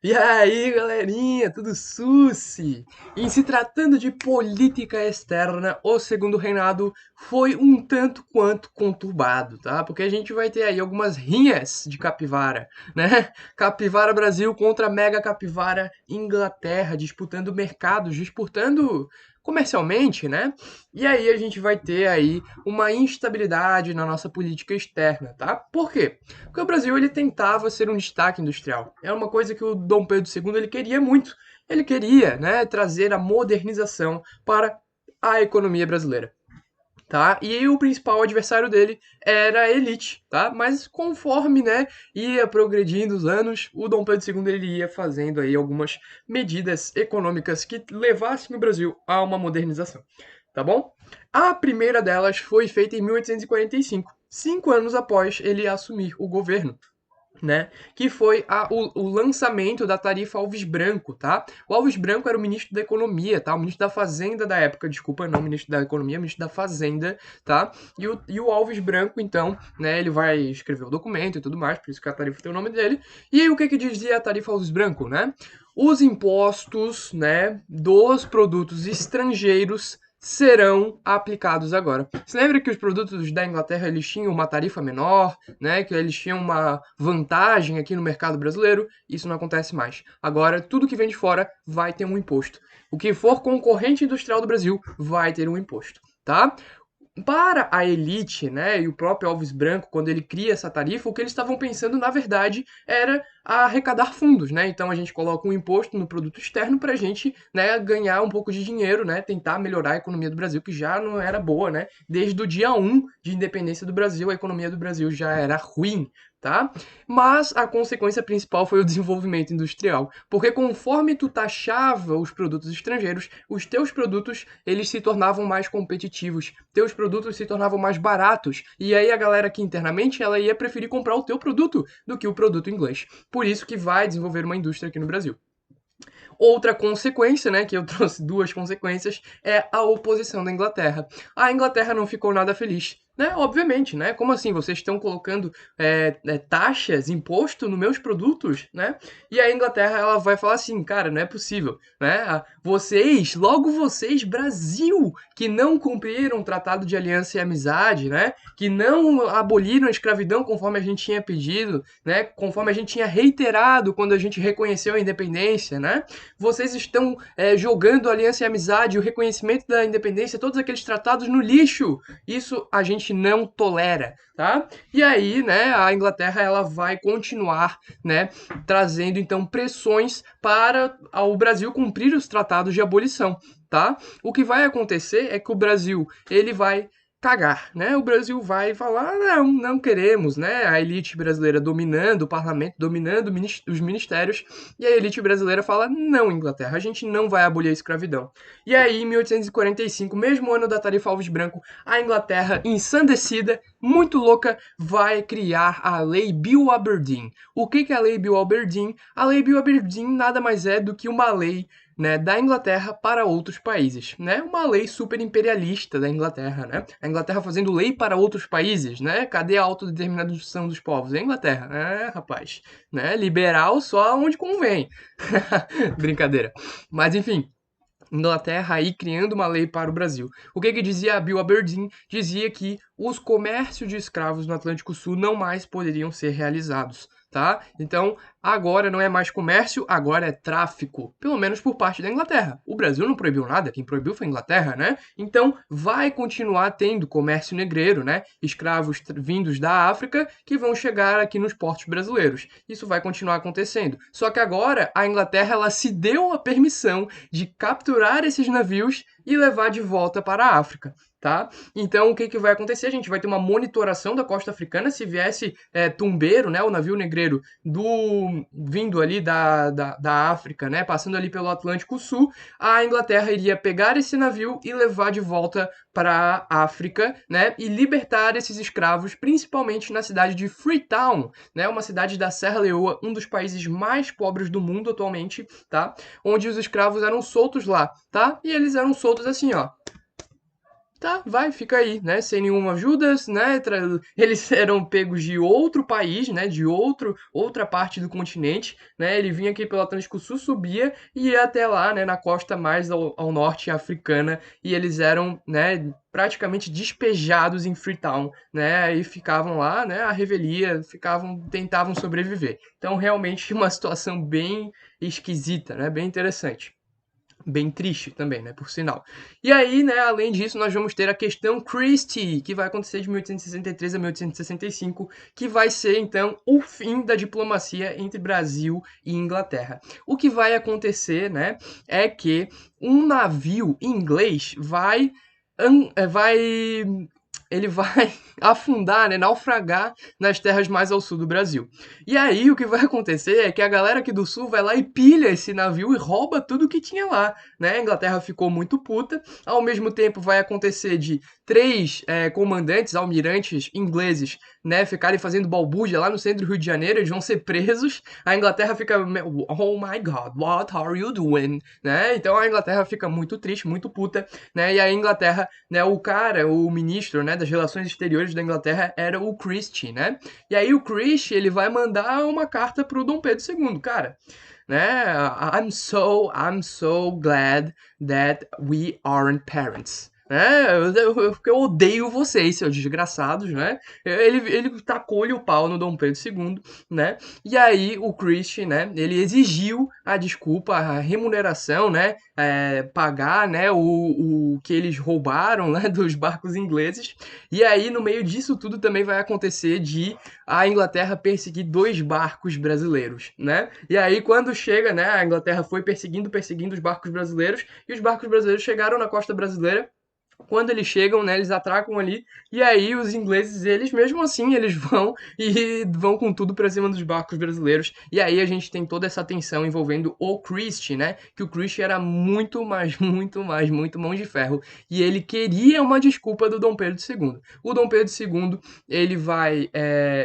E aí, galerinha, tudo susse? Em se tratando de política externa, o segundo reinado foi um tanto quanto conturbado, tá? Porque a gente vai ter aí algumas rinhas de capivara, né? Capivara Brasil contra Mega Capivara Inglaterra, disputando mercados, disputando comercialmente, né? E aí a gente vai ter aí uma instabilidade na nossa política externa, tá? Por quê? Porque o Brasil ele tentava ser um destaque industrial. É uma coisa que o Dom Pedro II ele queria muito. Ele queria, né, trazer a modernização para a economia brasileira, tá? E o principal adversário dele era a elite, tá? Mas conforme, né, ia progredindo os anos, o Dom Pedro II ele ia fazendo aí algumas medidas econômicas que levassem o Brasil a uma modernização, tá bom? A primeira delas foi feita em 1845, 5 anos após ele assumir o governo, né? Que foi o lançamento da tarifa Alves Branco, tá? O Alves Branco era o ministro da Economia, tá? O ministro da Fazenda da época, desculpa, não o ministro da Economia, o ministro da Fazenda, tá? E o Alves Branco, então, né? Ele vai escrever o documento e tudo mais, por isso que a tarifa tem o nome dele. E aí, o que que dizia a tarifa Alves Branco, né? Os impostos, né, dos produtos estrangeiros serão aplicados agora. Você lembra que os produtos da Inglaterra eles tinham uma tarifa menor, né? Que eles tinham uma vantagem aqui no mercado brasileiro? Isso não acontece mais. Agora, tudo que vem de fora vai ter um imposto. O que for concorrente industrial do Brasil vai ter um imposto, tá? Para a elite, né, e o próprio Alves Branco, quando ele cria essa tarifa, o que eles estavam pensando, na verdade, era arrecadar fundos, né? Então a gente coloca um imposto no produto externo para a gente, né, ganhar um pouco de dinheiro, né, tentar melhorar a economia do Brasil, que já não era boa, né? Desde o dia 1 de independência do Brasil, a economia do Brasil já era ruim, tá? Mas a consequência principal foi o desenvolvimento industrial, porque conforme tu taxava os produtos estrangeiros, os teus produtos eles se tornavam mais competitivos, teus produtos se tornavam mais baratos, e aí a galera aqui internamente ela ia preferir comprar o teu produto do que o produto inglês. Por isso que vai desenvolver uma indústria aqui no Brasil. Outra consequência, né, que eu trouxe duas consequências, é a oposição da Inglaterra. A Inglaterra não ficou nada feliz, né? Obviamente, né? Como assim? Vocês estão colocando taxas, imposto nos meus produtos, né? E a Inglaterra ela vai falar assim, cara, não é possível, né? Vocês, logo vocês, Brasil, que não cumpriram o Tratado de Aliança e Amizade, né? Que não aboliram a escravidão conforme a gente tinha pedido, né? Conforme a gente tinha reiterado quando a gente reconheceu a independência, né? Vocês estão jogando a aliança e a amizade, o reconhecimento da independência, todos aqueles tratados no lixo. Isso a gente não tolera, tá? E aí, né, a Inglaterra ela vai continuar, né, trazendo então pressões para o Brasil cumprir os tratados de abolição, tá? O que vai acontecer é que o Brasil ele vai cagar, né? O Brasil vai falar, não, não queremos, né? A elite brasileira dominando o parlamento, dominando os ministérios, e a elite brasileira fala, não, Inglaterra, a gente não vai abolir a escravidão. E aí, em 1845, mesmo ano da tarifa Alves Branco, a Inglaterra, ensandecida, muito louca, vai criar a Lei Bill Aberdeen. O que é a Lei Bill Aberdeen? A Lei Bill Aberdeen nada mais é do que uma lei, né, da Inglaterra para outros países, né? Uma lei super imperialista da Inglaterra, né? A Inglaterra fazendo lei para outros países, né? Cadê a autodeterminação dos povos? É a Inglaterra, rapaz, né? Liberal só onde convém. Brincadeira. Mas enfim, Inglaterra aí criando uma lei para o Brasil. O que dizia a Bill Aberdeen? Dizia que os comércios de escravos no Atlântico Sul não mais poderiam ser realizados, tá? Então, agora não é mais comércio, agora é tráfico, pelo menos por parte da Inglaterra. O Brasil não proibiu nada, quem proibiu foi a Inglaterra, né? Então, vai continuar tendo comércio negreiro, né? Escravos vindos da África que vão chegar aqui nos portos brasileiros. Isso vai continuar acontecendo. Só que agora a Inglaterra ela se deu a permissão de capturar esses navios e levar de volta para a África, tá? Então, o que vai acontecer? A gente vai ter uma monitoração da costa africana. Se viesse tumbeiro, né, o navio negreiro vindo ali da África, né, passando ali pelo Atlântico Sul, a Inglaterra iria pegar esse navio e levar de volta para a África, né, e libertar esses escravos, principalmente na cidade de Freetown, né, uma cidade da Serra Leoa, um dos países mais pobres do mundo atualmente, tá? Onde os escravos eram soltos lá, tá? E eles eram soltos assim, ó, tá, vai, fica aí, né, sem nenhuma ajuda, né, eles eram pegos de outro país, né, de outra parte do continente, né, ele vinha aqui pelo Atlântico Sul, subia e ia até lá, né, na costa mais ao norte africana, e eles eram, né, praticamente despejados em Freetown, né, e ficavam lá, né, à revelia, tentavam sobreviver. Então, realmente, uma situação bem esquisita, né, bem interessante. Bem triste também, né, por sinal. E aí, né, além disso, nós vamos ter a questão Christie, que vai acontecer de 1863 a 1865, que vai ser, então, o fim da diplomacia entre Brasil e Inglaterra. O que vai acontecer, né, é que um navio inglês vai ele vai afundar, né, naufragar nas terras mais ao sul do Brasil. E aí o que vai acontecer é que a galera aqui do sul vai lá e pilha esse navio e rouba tudo que tinha lá, né? A Inglaterra ficou muito puta. Ao mesmo tempo vai acontecer de três comandantes, almirantes ingleses, né, ficarem fazendo balbúrdia lá no centro do Rio de Janeiro, eles vão ser presos. A Inglaterra fica, oh my God, what are you doing? Né? Então a Inglaterra fica muito triste, muito puta, né? E a Inglaterra, né, o ministro, né, das relações exteriores da Inglaterra era o Christie, né? E aí o Christie, ele vai mandar uma carta pro Dom Pedro II, cara, né? I'm so glad that we aren't parents. Eu odeio vocês, seus desgraçados, né? Ele tacou-lhe o pau no Dom Pedro II, né? E aí o Christie, né? Ele exigiu a desculpa, a remuneração, né? Pagar, né? O que eles roubaram, né? Dos barcos ingleses. E aí no meio disso tudo também vai acontecer de a Inglaterra perseguir dois barcos brasileiros, né? E aí quando chega, né? A Inglaterra foi perseguindo os barcos brasileiros e os barcos brasileiros chegaram na costa brasileira. Quando eles chegam, né, eles atracam ali, e aí os ingleses, eles mesmo assim, eles vão e vão com tudo pra cima dos barcos brasileiros, e aí a gente tem toda essa tensão envolvendo o Christie, né, que o Christie era muito mão de ferro, e ele queria uma desculpa do Dom Pedro II. O Dom Pedro II, ele vai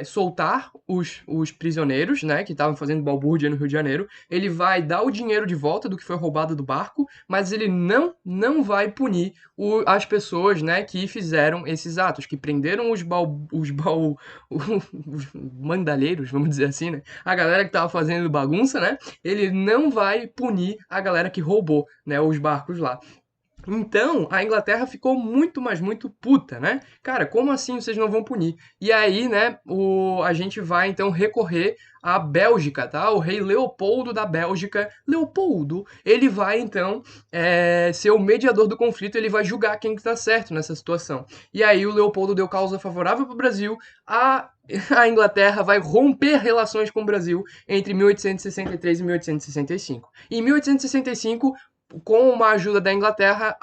soltar os prisioneiros, né, que estavam fazendo balbúrdia no Rio de Janeiro, ele vai dar o dinheiro de volta do que foi roubado do barco, mas ele não vai punir as pessoas, né, que fizeram esses atos, que prenderam os mandaleiros, vamos dizer assim, né, a galera que tava fazendo bagunça, né, ele não vai punir a galera que roubou, né, os barcos lá. Então, a Inglaterra ficou muito puta, né? Cara, como assim vocês não vão punir? E aí, né, a gente vai então recorrer à Bélgica, tá? O rei Leopoldo da Bélgica, Leopoldo, ele vai então ser o mediador do conflito, ele vai julgar quem que tá certo nessa situação. E aí o Leopoldo deu causa favorável para o Brasil, a Inglaterra vai romper relações com o Brasil entre 1863 e 1865. Em 1865, com uma ajuda da Inglaterra,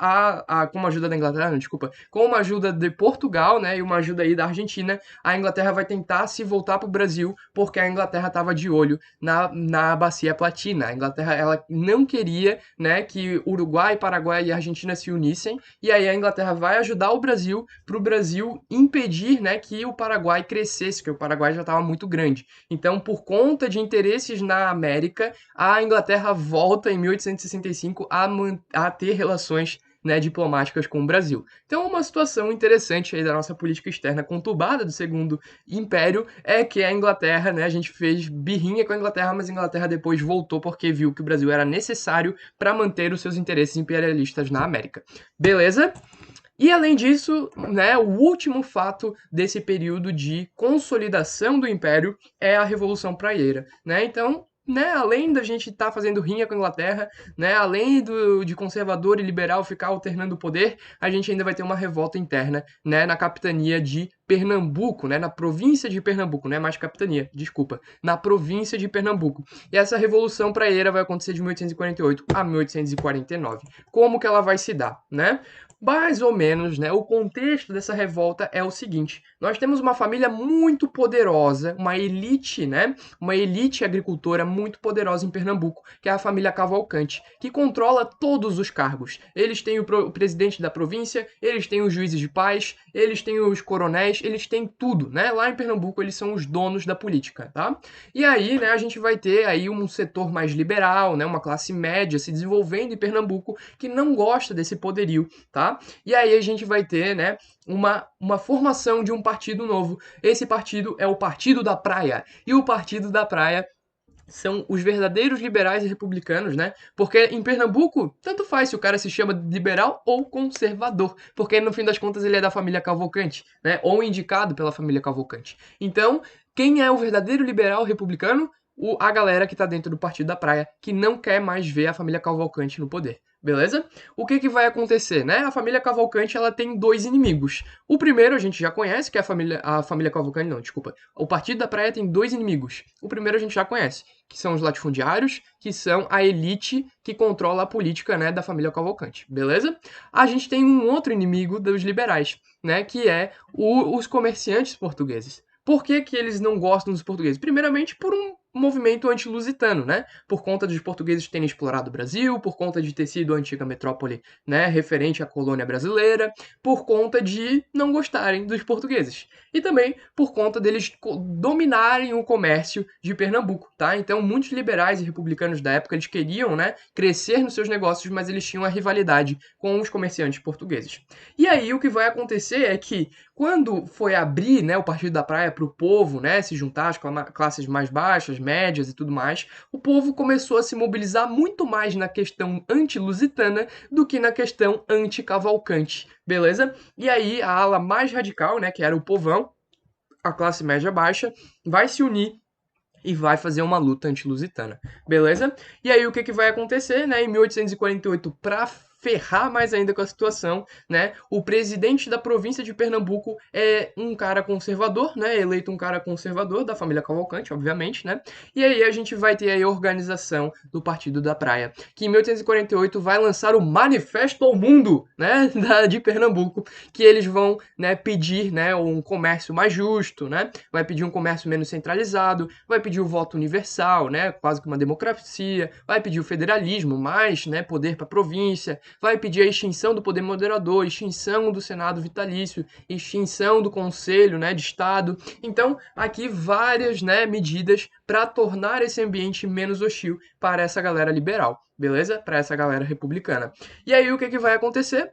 com uma ajuda da Inglaterra, não, desculpa, com uma ajuda de Portugal, né, e uma ajuda aí da Argentina, a Inglaterra vai tentar se voltar para o Brasil, porque a Inglaterra estava de olho na Bacia Platina. A Inglaterra, ela não queria, né, que Uruguai, Paraguai e Argentina se unissem, e aí a Inglaterra vai ajudar o Brasil, para o Brasil impedir, né, que o Paraguai crescesse, porque o Paraguai já estava muito grande. Então, por conta de interesses na América, a Inglaterra volta em 1865 a ter relações, né, diplomáticas com o Brasil. Então, uma situação interessante aí da nossa política externa conturbada do Segundo Império é que a Inglaterra, né, a gente fez birrinha com a Inglaterra, mas a Inglaterra depois voltou porque viu que o Brasil era necessário para manter os seus interesses imperialistas na América. Beleza? E além disso, né, o último fato desse período de consolidação do Império é a Revolução Praieira, né? Então, né, além da gente estar fazendo rinha com a Inglaterra, né, além de conservador e liberal ficar alternando o poder, a gente ainda vai ter uma revolta interna, né, na capitania de Pernambuco, né, na província de Pernambuco, não é mais capitania, desculpa, na província de Pernambuco. E essa Revolução Praieira vai acontecer de 1848 a 1849. Como que ela vai se dar, né? Mais ou menos, né? O contexto dessa revolta é o seguinte: nós temos uma família muito poderosa, uma elite, né? Uma elite agricultora muito poderosa em Pernambuco, que é a família Cavalcante, que controla todos os cargos. Eles têm o presidente da província, eles têm os juízes de paz, eles têm os coronéis, eles têm tudo, né? Lá em Pernambuco eles são os donos da política, tá? E aí, né? A gente vai ter aí um setor mais liberal, né? Uma classe média se desenvolvendo em Pernambuco que não gosta desse poderio, tá? tá? E aí a gente vai ter, né, uma formação de um partido novo. Esse partido é o Partido da Praia. E o Partido da Praia são os verdadeiros liberais e republicanos, né? Porque em Pernambuco, tanto faz se o cara se chama de liberal ou conservador, porque no fim das contas ele é da família Cavalcante, né? Ou indicado pela família Cavalcante. Então, quem é o verdadeiro liberal republicano? A galera que tá dentro do Partido da Praia, que não quer mais ver a família Cavalcante no poder. Beleza? O que vai acontecer, né? A família Cavalcante, ela tem dois inimigos. O primeiro a gente já conhece, que é a família Cavalcante, não, desculpa. O Partido da Praia tem dois inimigos. O primeiro a gente já conhece, que são os latifundiários, que são a elite que controla a política, né, da família Cavalcante, beleza? A gente tem um outro inimigo dos liberais, né, que é os comerciantes portugueses. Por que eles não gostam dos portugueses? Primeiramente, por um movimento anti-lusitano, né? Por conta dos portugueses terem explorado o Brasil, por conta de ter sido a antiga metrópole, né, referente à colônia brasileira, por conta de não gostarem dos portugueses. E também por conta deles dominarem o comércio de Pernambuco, tá? Então, muitos liberais e republicanos da época, eles queriam, né, crescer nos seus negócios, mas eles tinham a rivalidade com os comerciantes portugueses. E aí, o que vai acontecer é que, quando foi abrir, né, o Partido da Praia para o povo, né, se juntar às classes mais baixas, médias e tudo mais, o povo começou a se mobilizar muito mais na questão anti-lusitana do que na questão anti-cavalcante, beleza? E aí a ala mais radical, né, que era o povão, a classe média baixa, vai se unir e vai fazer uma luta anti-lusitana, beleza? E aí o que vai acontecer, né? Em 1848, para ferrar mais ainda com a situação, né? O presidente da província de Pernambuco é um cara conservador, né? Eleito um cara conservador da família Cavalcante, obviamente, né? E aí a gente vai ter aí a organização do Partido da Praia, que em 1848 vai lançar o Manifesto ao Mundo, né? De Pernambuco, que eles vão, né, pedir, né, um comércio mais justo, né? Vai pedir um comércio menos centralizado, vai pedir o voto universal, né, quase que uma democracia, vai pedir o federalismo, mais, né, poder para a província, vai pedir a extinção do poder moderador, extinção do Senado vitalício, extinção do Conselho, né, de Estado. Então, aqui várias, né, medidas para tornar esse ambiente menos hostil para essa galera liberal, beleza? Para essa galera republicana. E aí o que vai acontecer?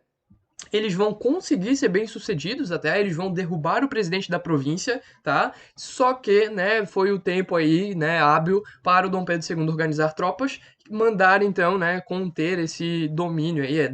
Eles vão conseguir ser bem-sucedidos até, eles vão derrubar o presidente da província, tá? Só que, né, foi o tempo aí, né, hábil para o Dom Pedro II organizar tropas, mandar então, né, conter esse domínio aí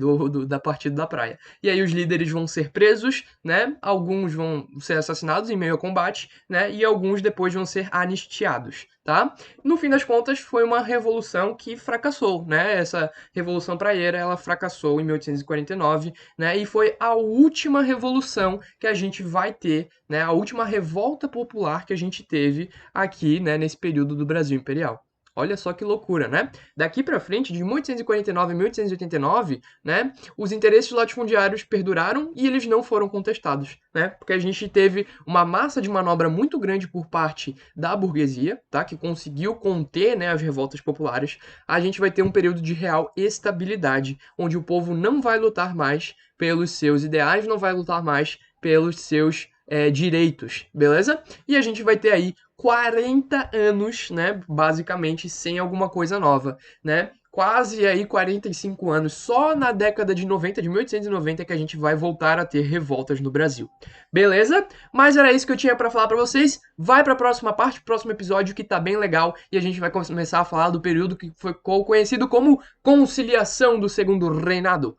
da Partido da Praia. E aí os líderes vão ser presos, né? Alguns vão ser assassinados em meio ao combate, né? E alguns depois vão ser anistiados, tá? No fim das contas, foi uma revolução que fracassou, né? Essa revolução praieira, ela fracassou em 1849, né? E foi a última revolução que a gente vai ter, né? A última revolta popular que a gente teve aqui, né? Nesse período do Brasil Imperial. Olha só que loucura, né? Daqui para frente, de 1849 a 1889, né, os interesses latifundiários perduraram e eles não foram contestados, né? Porque a gente teve uma massa de manobra muito grande por parte da burguesia, tá? Que conseguiu conter, né, as revoltas populares. A gente vai ter um período de real estabilidade, onde o povo não vai lutar mais pelos seus ideais, não vai lutar mais pelos seus direitos, beleza? E a gente vai ter aí 40 anos, né, basicamente, sem alguma coisa nova, né? Quase aí 45 anos, só na década de 90, de 1890, que a gente vai voltar a ter revoltas no Brasil. Beleza? Mas era isso que eu tinha para falar para vocês. Vai para a próxima parte, próximo episódio, que tá bem legal, e a gente vai começar a falar do período que ficou conhecido como Conciliação do Segundo Reinado.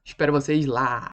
Espero vocês lá!